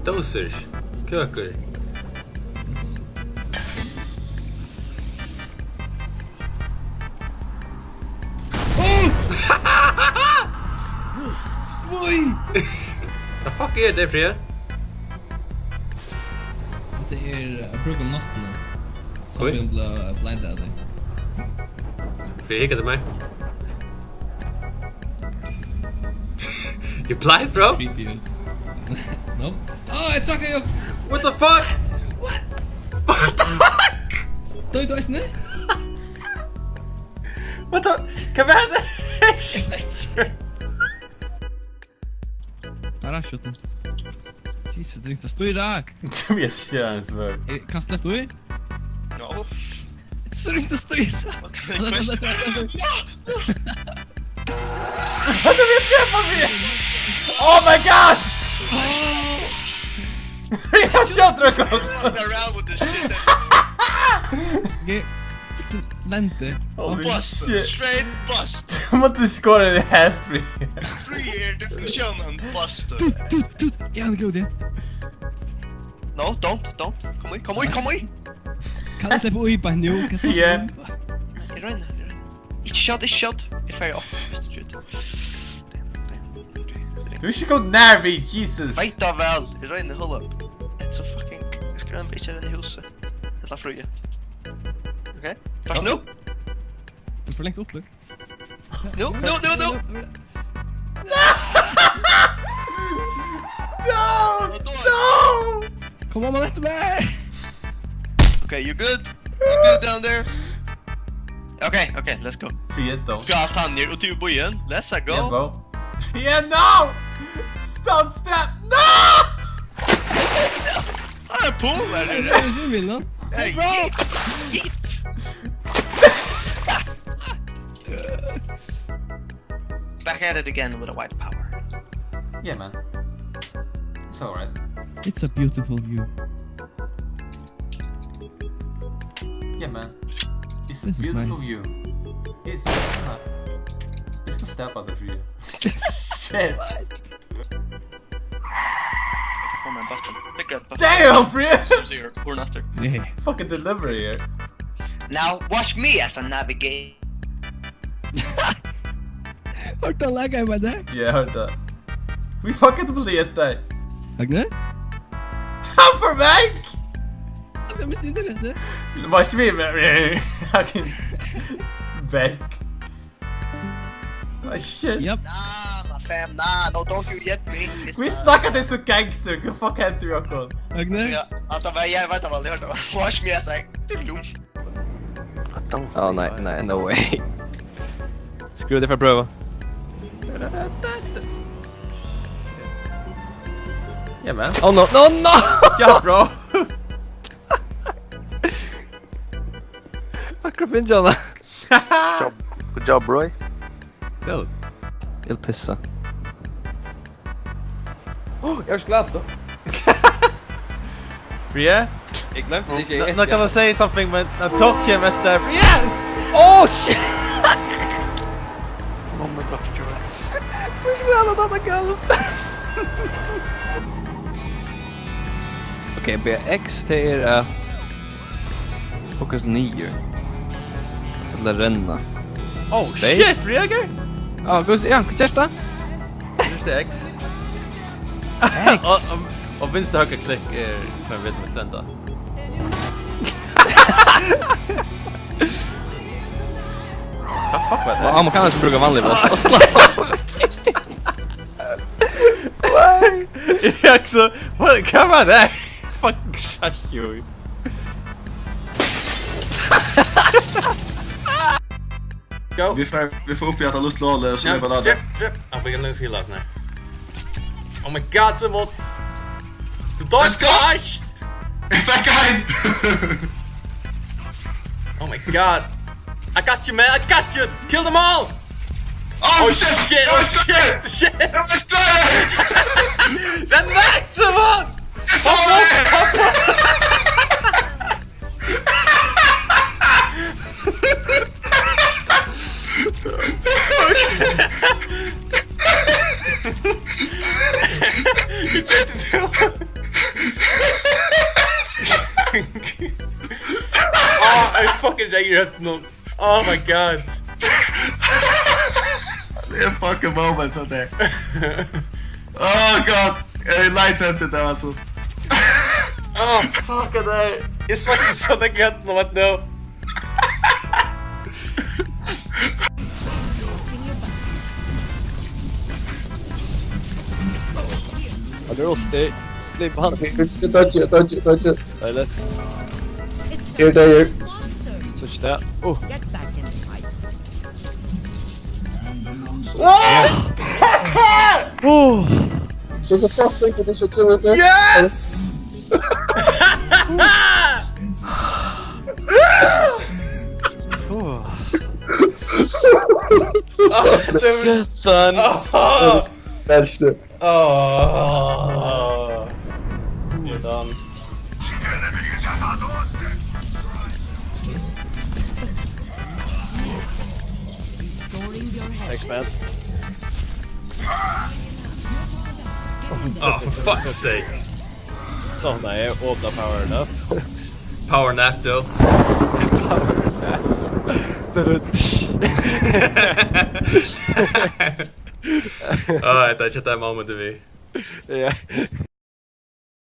Dosers. Kökur. Oj! Vad fuck är det, Fria? Det jag brukar om natten nu. Så Oj. vi blir blindade av dig. Fria hickade mig. You blind, bro? Creepy ut. No. Jag trackar ju. What the fuck? What? What the fuck? Då är det nu. What the? Kan vi hända? Bara skjuta. Jesus, det inte står i rak. Som jag kör ens för. Kan släppa ut? No. Så det inte står i rak. Vad du vet träffa mig? Oh my god! Jag kör drökar. Around with this shit. Okej. Lente. Holy Bust. shit. Straight bust. De måste skåra det här free. 3 year definition bust. Tut. Jag har en god idé. No, don't. Come away. Kan jag släppa ut på en nu? Yeah. You're in. It's shot. It's very off. Du ska gå nära Jesus. Vet du väl? You're in. Hold up. It's a fucking... Jag ska en bitch i huset. Hela fruga. Okej? Först nu? Du får längt upp, look. No. No! Kom on, man efter mig! Okay, you good? You good down there? Okay, let's go. Free då. Gatanjer och till bojen. Let's go. Yeah, bro. Yeah, no! Stop, step! No! Han är pool Det eller? är du vill då. Hey, bro! Hit! Back at it again with a white power. Yeah, man. It's alright. It's a beautiful view. Yeah, man. It's a This is beautiful nice. view. It's... Let's go step out the free. Shit. For my button. Pick that button. Damn, free! Earlier, or not there. Nej. Fucking delivery here. Now watch me as I navigate. Har du laggat med det? Yeah, I heard that. We fucking blir det. Agne? Han för mig! Jag visste inte det. Watch me, man. I can... Back. Oh shit. Japp. Nah, my fam, nah, no, don't you get me. It's Vi not- snackade så gangster. Hur fuck hände vi också? Agne? Ja, jag vet aldrig hört det. Watch me as I... Oh, nej, no way. Skru det för att pröva. Yeah, man. Oh no! Ja, bro. Akkurat finns Jonna. Good job, Roy. Dude. Jag vill pissa. Jag är glad då. Bria? Jag glömde det tjejer. Not gonna say something, but I'm talking about that. Yeah! Oh shit! Oh my god, for sure. Försvann att han kan. Okej, BX det är att fokus 9. Eller renna. Oh Space? shit, Rieger? Ja, kärta. There's X. Och vänster högra klick är för en vet med den då. Vad fuck var det? Ja, man kan alltså bruka vanlig boss. Jag också... Vad kan man där? Fucking shut you. Go. Vi får uppgöra luttlåle och så är det bara Drip. Jag fick en ny skill last night. Oh my god, så vad... Du tar Let's go! först! Back in! Oh my god. I got you, man. I got you. Kill them all. Oh Shit. Let's go! Den maximum! You tried to do Jeg fucking ringer etter noen. Oh my god. Det er fucking moment sånn der. Oh god. Jeg er leit hentet det, altså. Oh, fuck det der. Jeg svetter sånn jeg gøtt nå, vet du. Han er rustig. Slipp han. Dodge it. Deilig. Here, there. Touch det. Oh. Get back in the fight. Oh. There's a fucking condition to it. Yes! Oh. Shit, son. That's it. Oh. You're done. Restoring your head. Thanks, man. Oh, for fuck's sake. Sånn er jeg åpnet poweren up. Power nap, though. Poweren up. Oh, I thought you had that moment to me. Ja.